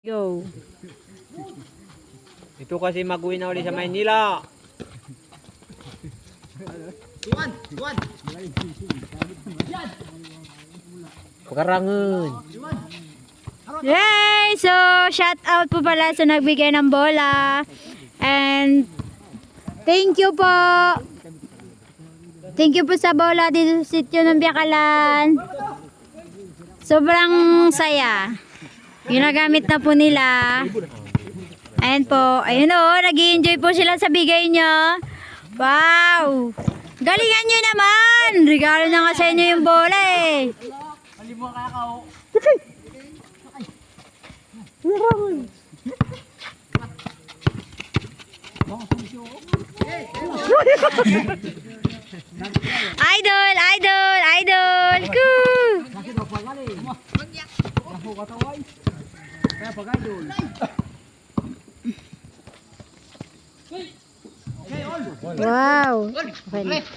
Go. Ito kasi mag-uwi na uli sa Maynila. Pakarangan. Yay! So, shout out po pala sa nagbigay ng bola. And thank you po. Thank you po sa bola dito sa sitio ng Biakalan. Sobrang saya. Ginagamit na po nila. Ayan po. Ayun o, nag-i-enjoy po sila sa bigay nyo. Wow! Galingan nyo naman! Regalo na nga sa inyo yung bola eh. Idol! Idol! Idol! Cool! Wow! Okay.